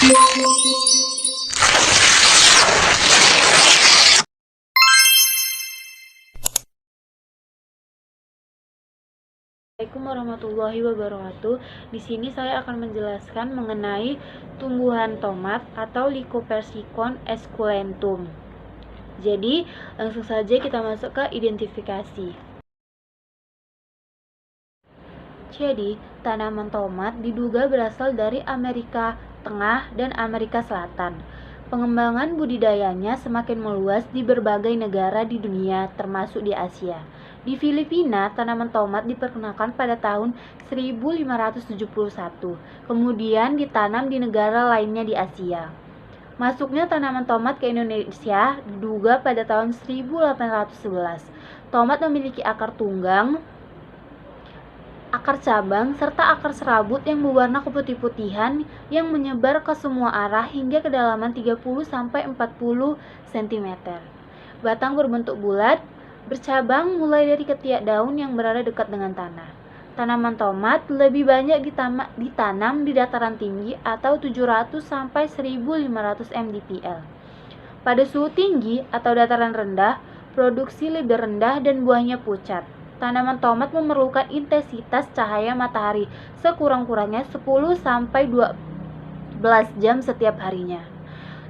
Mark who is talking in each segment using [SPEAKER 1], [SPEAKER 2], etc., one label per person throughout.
[SPEAKER 1] Assalamualaikum warahmatullahi wabarakatuh. Di sini saya akan menjelaskan mengenai tumbuhan tomat atau Lycopersicon esculentum. Jadi, langsung saja kita masuk ke identifikasi. Jadi, tanaman tomat diduga berasal dari Amerika Tengah dan Amerika Selatan. Pengembangan budidayanya semakin meluas di berbagai negara di dunia, termasuk di Asia. Di Filipina, tanaman tomat diperkenalkan pada tahun 1571, kemudian ditanam di negara lainnya di Asia. Masuknya tanaman tomat ke Indonesia diduga pada tahun 1811. Tomat memiliki akar tunggang, akar cabang, serta akar serabut yang berwarna keputih-putihan yang menyebar ke semua arah hingga kedalaman 30-40 cm. Batang berbentuk bulat, bercabang mulai dari ketiak daun yang berada dekat dengan tanah. Tanaman tomat lebih banyak ditanam di dataran tinggi atau 700-1500 mdpl. Pada suhu tinggi atau dataran rendah, produksi lebih rendah dan buahnya pucat. Tanaman tomat memerlukan intensitas cahaya matahari sekurang-kurangnya 10-12 jam setiap harinya.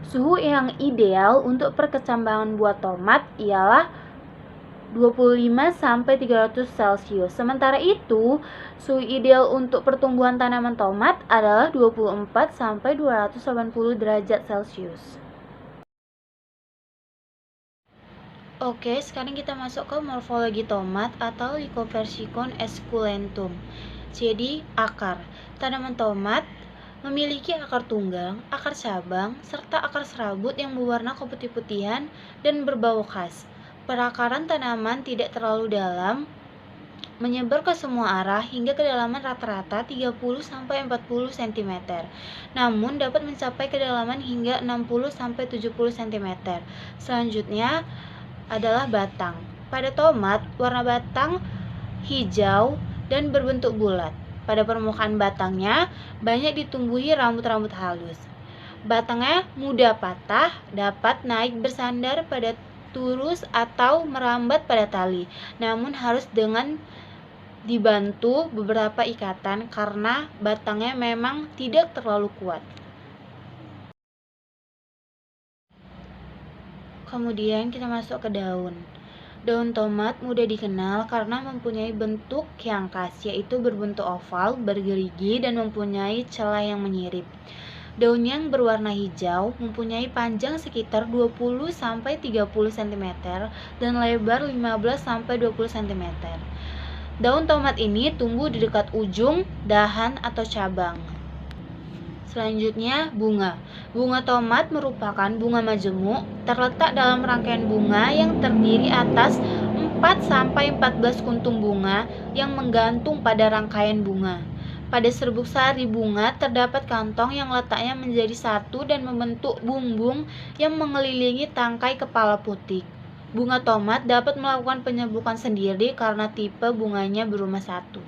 [SPEAKER 1] Suhu yang ideal untuk perkecambangan buah tomat ialah 25-300 Celcius. Sementara itu, suhu ideal untuk pertumbuhan tanaman tomat adalah 24-280 derajat Celcius. Oke, sekarang kita masuk ke morfologi tomat atau Lycopersicon esculentum. Jadi, akar. Tanaman tomat memiliki akar tunggang, akar cabang, serta akar serabut yang berwarna keputih-putihan dan berbau khas. Perakaran tanaman tidak terlalu dalam, menyebar ke semua arah hingga kedalaman rata-rata 30-40 cm. Namun dapat mencapai kedalaman hingga 60-70 cm. Selanjutnya adalah batang. Pada tomat, warna batang hijau dan berbentuk bulat. Pada permukaan batangnya banyak ditumbuhi rambut-rambut halus. Batangnya mudah patah, dapat naik bersandar pada turus atau merambat pada tali, namun harus dengan dibantu beberapa ikatan karena batangnya memang tidak terlalu kuat. Kemudian kita masuk ke daun. Daun tomat mudah dikenal karena mempunyai bentuk yang khas, yaitu berbentuk oval, bergerigi, dan mempunyai celah yang menyirip. Daun yang berwarna hijau mempunyai panjang sekitar 20-30 cm dan lebar 15-20 cm. Daun tomat ini tumbuh di dekat ujung, dahan, atau cabang. Selanjutnya, bunga. Bunga tomat merupakan bunga majemuk, terletak dalam rangkaian bunga yang terdiri atas 4-14 kuntung bunga yang menggantung pada rangkaian bunga. Pada serbuk sari bunga terdapat kantong yang letaknya menjadi satu dan membentuk bumbung yang mengelilingi tangkai kepala putih. Bunga tomat dapat melakukan penyerbukan sendiri karena tipe bunganya berumah satu.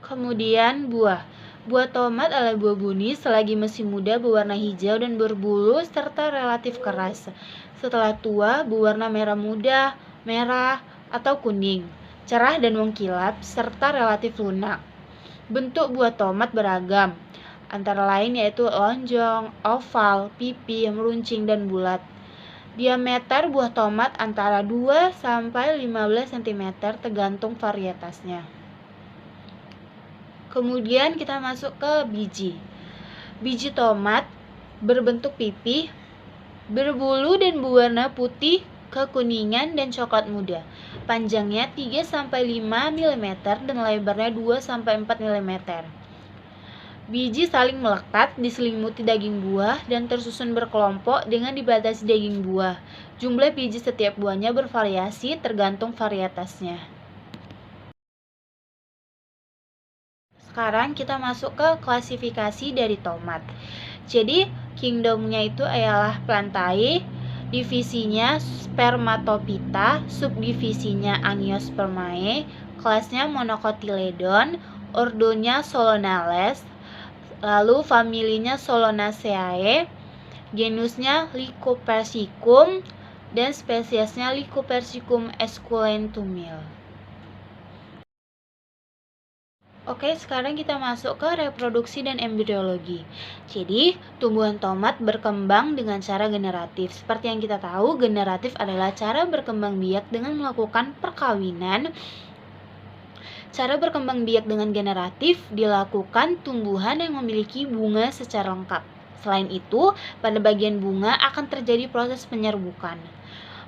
[SPEAKER 1] Kemudian buah. Buah tomat adalah buah buni selagi masih muda berwarna hijau dan berbulu serta relatif keras. Setelah tua berwarna merah muda, merah, atau kuning, cerah dan mengkilap, serta relatif lunak. Bentuk buah tomat beragam, antara lain yaitu lonjong, oval, pipi, meruncing, dan bulat. Diameter buah tomat antara 2-15 cm tergantung varietasnya. Kemudian kita masuk ke biji. Biji tomat berbentuk pipih, berbulu dan berwarna putih, kekuningan, dan coklat muda. Panjangnya 3-5 mm dan lebarnya 2-4 mm. Biji saling melekat, diselimuti daging buah, dan tersusun berkelompok dengan dibatasi daging buah. Jumlah biji setiap buahnya bervariasi tergantung varietasnya. Sekarang kita masuk ke klasifikasi dari tomat. Jadi, kingdomnya itu ialah Plantae, divisinya Spermatophyta, subdivisinya Angiospermae, kelasnya Monocotyledon, ordonya Solonales, Lalu familinya Solanaceae, genusnya Lycopersicum, dan spesiesnya Lycopersicum esculentumil. Oke, sekarang kita masuk ke reproduksi dan embriologi. Jadi, tumbuhan tomat berkembang dengan cara generatif. Seperti yang kita tahu, generatif adalah cara berkembang biak dengan melakukan perkawinan. Cara berkembang biak dengan generatif dilakukan tumbuhan yang memiliki bunga secara lengkap. Selain itu, pada bagian bunga akan terjadi proses penyerbukan.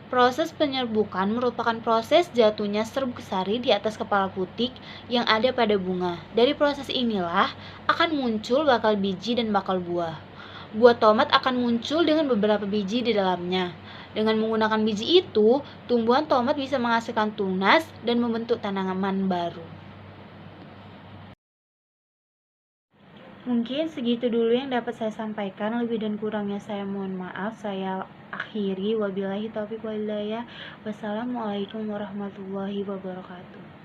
[SPEAKER 1] Proses penyerbukan merupakan proses jatuhnya serbuk sari di atas kepala putik yang ada pada bunga. Dari proses inilah akan muncul bakal biji dan bakal buah. Buah tomat akan muncul dengan beberapa biji di dalamnya. Dengan menggunakan biji itu, tumbuhan tomat bisa menghasilkan tunas dan membentuk tanaman baru. Mungkin segitu dulu yang dapat saya sampaikan. Lebih dan kurangnya saya mohon maaf. Saya akhiri. Wabillahi taufiq wal hidayah. Wassalamualaikum warahmatullahi wabarakatuh.